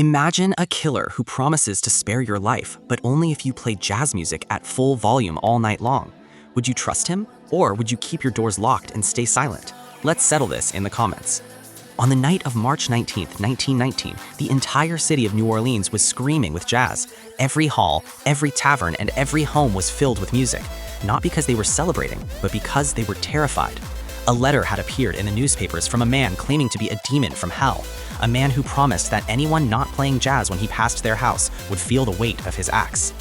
Imagine a killer who promises to spare your life, but only if you play jazz music at full volume all night long. Would you trust him, or would you keep your doors locked and stay silent? Let's settle this in the comments. On the night of March 19, 1919, the entire city of New Orleans was screaming with jazz. Every hall, every tavern, and every home was filled with music, not because they were celebrating, but because they were terrified. A letter had appeared in the newspapers from a man claiming to be a demon from hell, a man who promised that anyone not playing jazz when he passed their house would feel the weight of his axe.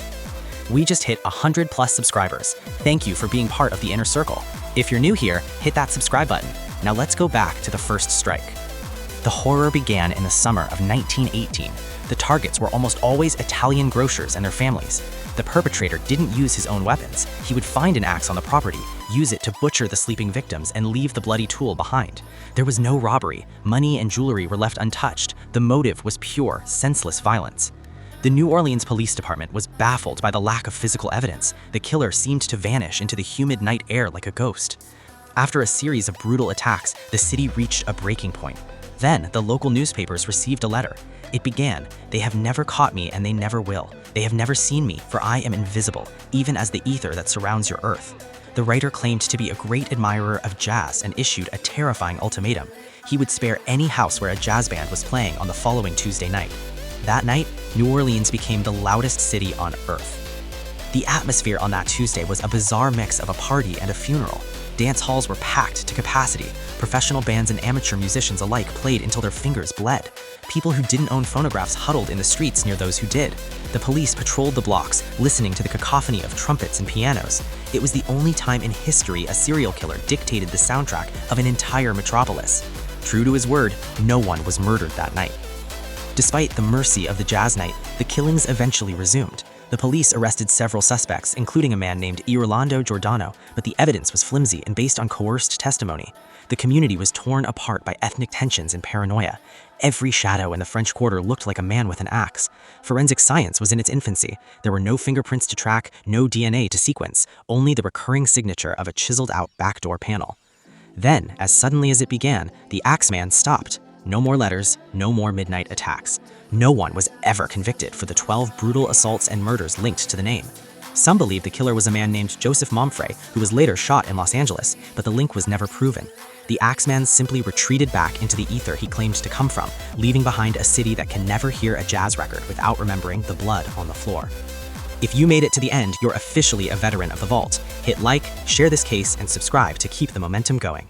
We just hit 100+ subscribers. Thank you for being part of the inner circle. If you're new here, hit that subscribe button. Now let's go back to the first strike. The horror began in the summer of 1918. The targets were almost always Italian grocers and their families. The perpetrator didn't use his own weapons. He would find an axe on the property, use it to butcher the sleeping victims, and leave the bloody tool behind. There was no robbery. Money and jewelry were left untouched. The motive was pure, senseless violence. The New Orleans Police Department was baffled by the lack of physical evidence. The killer seemed to vanish into the humid night air like a ghost. After a series of brutal attacks, the city reached a breaking point. Then, the local newspapers received a letter. It began, "They have never caught me and they never will. They have never seen me, for I am invisible, even as the ether that surrounds your earth." The writer claimed to be a great admirer of jazz and issued a terrifying ultimatum. He would spare any house where a jazz band was playing on the following Tuesday night. That night, New Orleans became the loudest city on earth. The atmosphere on that Tuesday was a bizarre mix of a party and a funeral. Dance halls were packed to capacity. Professional bands and amateur musicians alike played until their fingers bled. People who didn't own phonographs huddled in the streets near those who did. The police patrolled the blocks, listening to the cacophony of trumpets and pianos. It was the only time in history a serial killer dictated the soundtrack of an entire metropolis. True to his word, no one was murdered that night. Despite the mercy of the jazz night, the killings eventually resumed. The police arrested several suspects, including a man named Orlando Giordano, but the evidence was flimsy and based on coerced testimony. The community was torn apart by ethnic tensions and paranoia. Every shadow in the French Quarter looked like a man with an axe. Forensic science was in its infancy. There were no fingerprints to track, no DNA to sequence, only the recurring signature of a chiseled-out backdoor panel. Then, as suddenly as it began, the Axeman stopped. No more letters, no more midnight attacks. No one was ever convicted for the 12 brutal assaults and murders linked to the name. Some believe the killer was a man named Joseph Momfrey, who was later shot in Los Angeles, but the link was never proven. The Axeman simply retreated back into the ether he claimed to come from, leaving behind a city that can never hear a jazz record without remembering the blood on the floor. If you made it to the end, you're officially a veteran of the vault. Hit like, share this case, and subscribe to keep the momentum going.